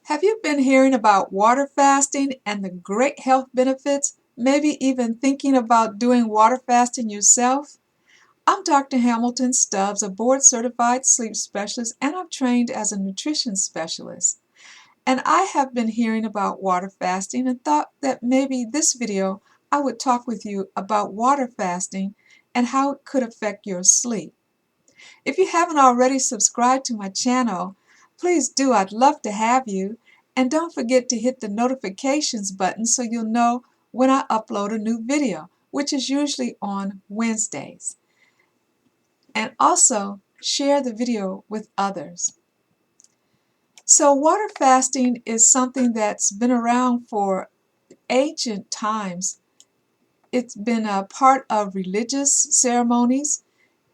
Have you been hearing about water fasting and the great health benefits? Maybe even thinking about doing water fasting yourself? I'm Dr. Hamilton Stubbs, a board-certified sleep specialist, and I'm trained as a nutrition specialist. And I have been hearing about water fasting and thought that maybe this video I would talk with you about water fasting and how it could affect your sleep. If you haven't already subscribed to my channel, please do. I'd love to have you. And don't forget to hit the notifications button so you'll know when I upload a new video, which is usually on Wednesdays. And also share the video with others. So water fasting is something that's been around for ancient times. It's been a part of religious ceremonies.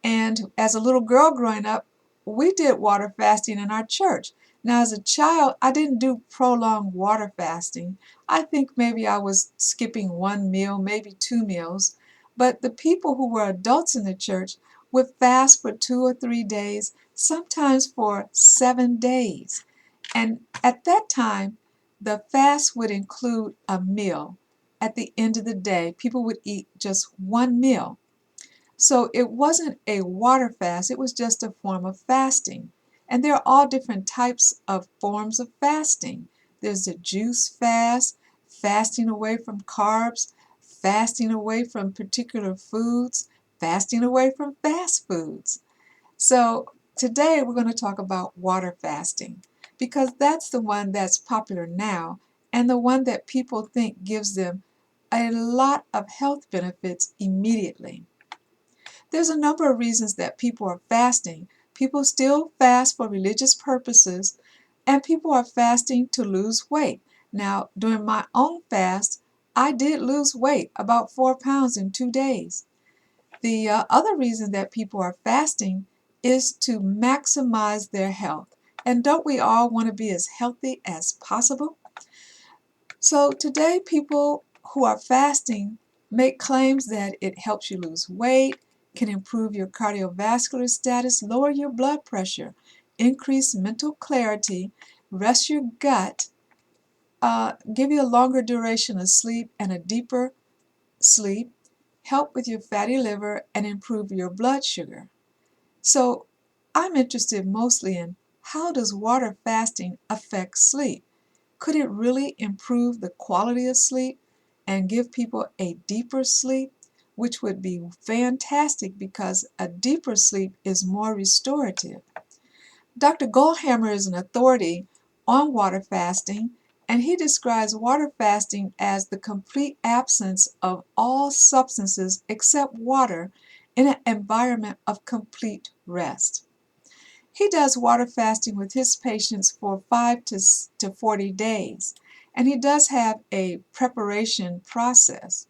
And as a little girl growing up, we did water fasting in our church. Now, as a child, I didn't do prolonged water fasting. I think maybe I was skipping one meal, maybe 2 meals. But the people who were adults in the church would fast for 2 or 3 days, sometimes for 7 days. And at that time, the fast would include a meal. At the end of the day, people would eat just one meal. So it wasn't a water fast, it was just a form of fasting. And there are all different types of forms of fasting. There's the juice fast, fasting away from carbs, fasting away from particular foods, fasting away from fast foods. So today we're going to talk about water fasting because that's the one that's popular now and the one that people think gives them a lot of health benefits immediately. There's a number of reasons that people are fasting. People still fast for religious purposes, and people are fasting to lose weight. Now, during my own fast, I did lose weight, about 4 pounds in 2 days. The other reason that people are fasting is to maximize their health. And don't we all want to be as healthy as possible? So today, people who are fasting make claims that it helps you lose weight, can improve your cardiovascular status, lower your blood pressure, increase mental clarity, rest your gut, give you a longer duration of sleep and a deeper sleep, help with your fatty liver, and improve your blood sugar. So I'm interested mostly in how does water fasting affect sleep? Could it really improve the quality of sleep and give people a deeper sleep, which would be fantastic because a deeper sleep is more restorative? Dr. Goldhammer is an authority on water fasting, and he describes water fasting as the complete absence of all substances except water in an environment of complete rest. He does water fasting with his patients for 5 to 40 days, and he does have a preparation process.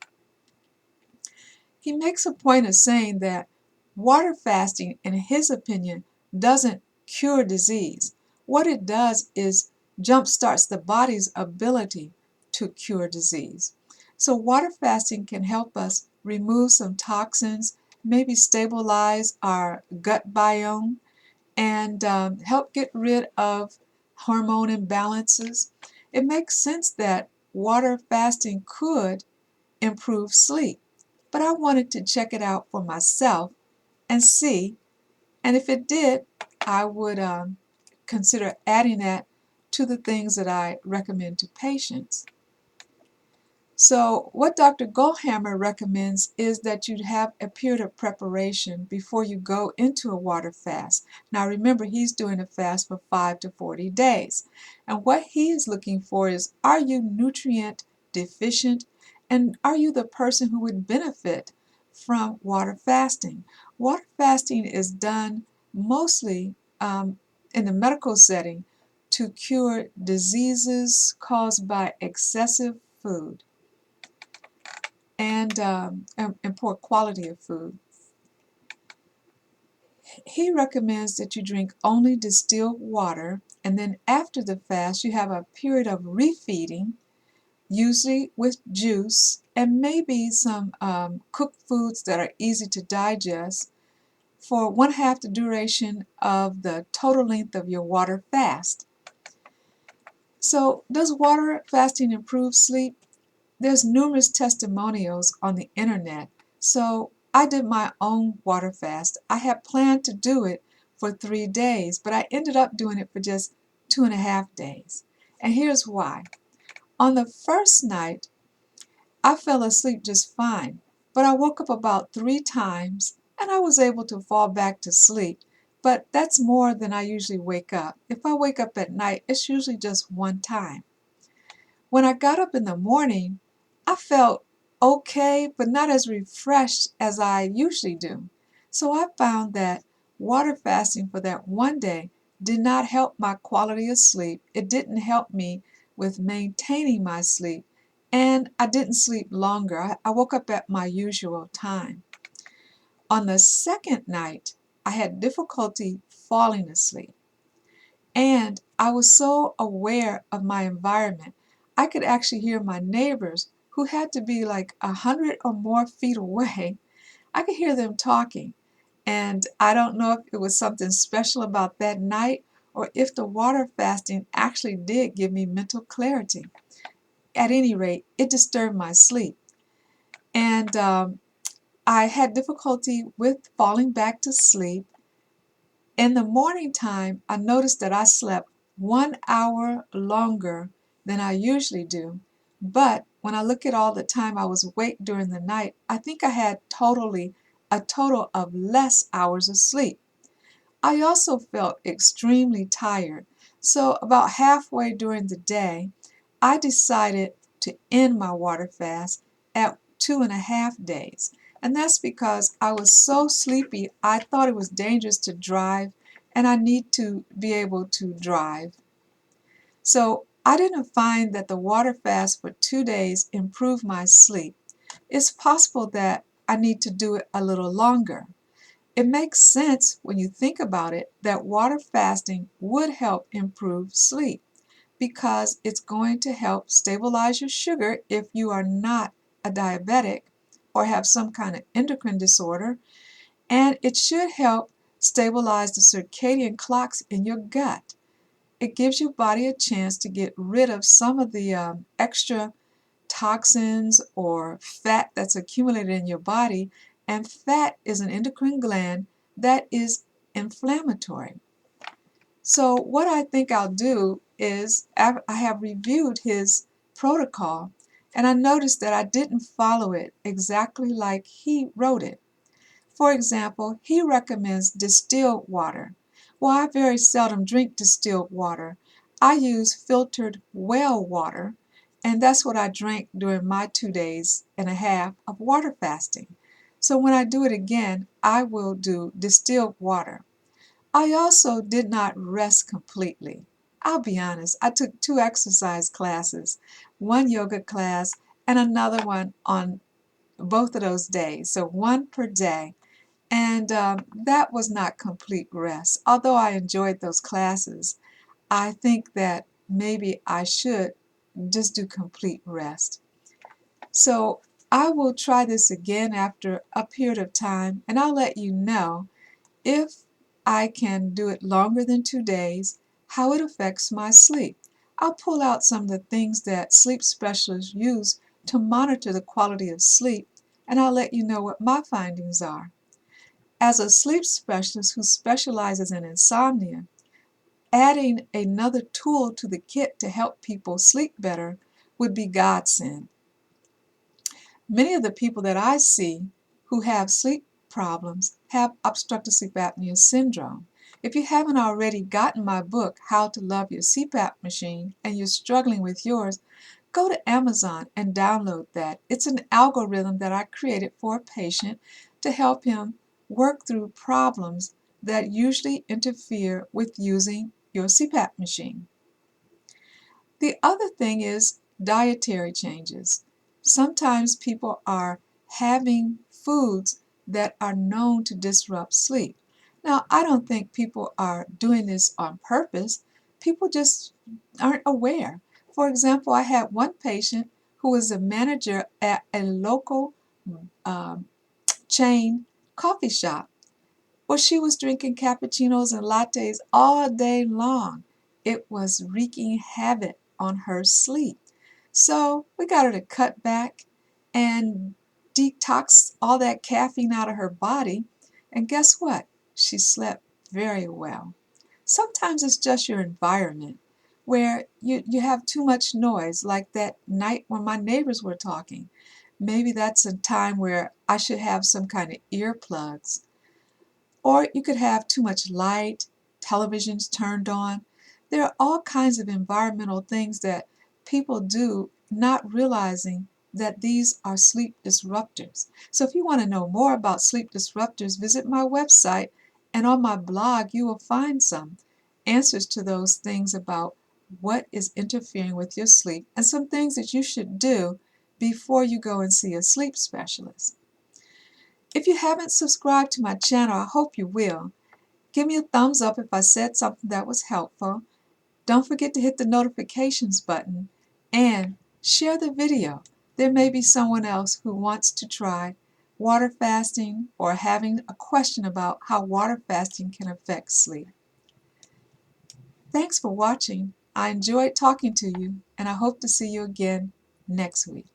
He makes a point of saying that water fasting, in his opinion, doesn't cure disease. What it does is jumpstarts the body's ability to cure disease. So water fasting can help us remove some toxins, maybe stabilize our gut biome, and help get rid of hormone imbalances. It makes sense that water fasting could improve sleep, but I wanted to check it out for myself and see, and if it did, I would consider adding that to the things that I recommend to patients. So what Dr. Goldhammer recommends is that you have a period of preparation before you go into a water fast. Now remember, he's doing a fast for 5 to 40 days. And what he is looking for is, are you nutrient deficient? And are you the person who would benefit from water fasting? Water fasting is done mostly in the medical setting to cure diseases caused by excessive food and poor quality of food. He recommends that you drink only distilled water, and then after the fast you have a period of refeeding, usually with juice and maybe some cooked foods that are easy to digest for 1/2 the duration of the total length of your water fast. So, does water fasting improve sleep? There's numerous testimonials on the internet. So, I did my own water fast. I had planned to do it for 3 days, but I ended up doing it for just 2.5 days. And here's why. On the first night, I fell asleep just fine, but I woke up about 3 times and I was able to fall back to sleep. But that's more than I usually wake up. If I wake up at night, it's usually just one time. When I got up in the morning, I felt okay, but not as refreshed as I usually do. So I found that water fasting for that one day did not help my quality of sleep. It didn't help me with maintaining my sleep, and I didn't sleep longer. I woke up at my usual time. On the second night, I had difficulty falling asleep. And I was so aware of my environment, I could actually hear my neighbors, who had to be like 100 or more feet away. I could hear them talking. And I don't know if it was something special about that night or if the water fasting actually did give me mental clarity. At any rate, it disturbed my sleep. And I had difficulty with falling back to sleep. In the morning time, I noticed that I slept 1 hour longer than I usually do. But when I look at all the time I was awake during the night, I think I had a total of less hours of sleep. I also felt extremely tired. So about halfway during the day, I decided to end my water fast at 2.5 days. And that's because I was so sleepy, I thought it was dangerous to drive, and I need to be able to drive. So I didn't find that the water fast for 2 days improved my sleep. It's possible that I need to do it a little longer. It makes sense when you think about it that water fasting would help improve sleep because it's going to help stabilize your sugar if you are not a diabetic or have some kind of endocrine disorder, and it should help stabilize the circadian clocks in your gut. It gives your body a chance to get rid of some of the extra toxins or fat that's accumulated in your body, and fat is an endocrine gland that is inflammatory. So what I think I'll do is I have reviewed his protocol, and I noticed that I didn't follow it exactly like he wrote it. For example, he recommends distilled water. Well, I very seldom drink distilled water. I use filtered well water, and that's what I drank during my 2.5 days of water fasting. So when I do it again, I will do distilled water. I also did not rest completely. I'll be honest, I took 2 exercise classes, one yoga class and another one on both of those days, so one per day. And that was not complete rest. Although I enjoyed those classes, I think that maybe I should just do complete rest. So I will try this again after a period of time, and I'll let you know if I can do it longer than 2 days, how it affects my sleep. I'll pull out some of the things that sleep specialists use to monitor the quality of sleep, and I'll let you know what my findings are. As a sleep specialist who specializes in insomnia, adding another tool to the kit to help people sleep better would be godsend. Many of the people that I see who have sleep problems have obstructive sleep apnea syndrome. If you haven't already gotten my book, How to Love Your CPAP Machine, and you're struggling with yours, go to Amazon and download that. It's an algorithm that I created for a patient to help him work through problems that usually interfere with using your CPAP machine. The other thing is dietary changes. Sometimes people are having foods that are known to disrupt sleep. Now, I don't think people are doing this on purpose. People just aren't aware. For example, I had one patient who was a manager at a local um, chain coffee shop. Well, she was drinking cappuccinos and lattes all day long. It was wreaking havoc on her sleep. So we got her to cut back and detox all that caffeine out of her body. And guess what? She slept very well. Sometimes it's just your environment where you have too much noise, like that night when my neighbors were talking. Maybe that's a time where I should have some kind of earplugs. Or you could have too much light, televisions turned on. There are all kinds of environmental things that people do not realizing that these are sleep disruptors. So if you want to know more about sleep disruptors, visit my website, and on my blog you will find some answers to those things about what is interfering with your sleep and some things that you should do before you go and see a sleep specialist. If you haven't subscribed to my channel, I hope you will. Give me a thumbs up if I said something that was helpful. Don't forget to hit the notifications button and share the video. There may be someone else who wants to try water fasting or having a question about how water fasting can affect sleep. Thanks for watching. I enjoyed talking to you, and I hope to see you again next week.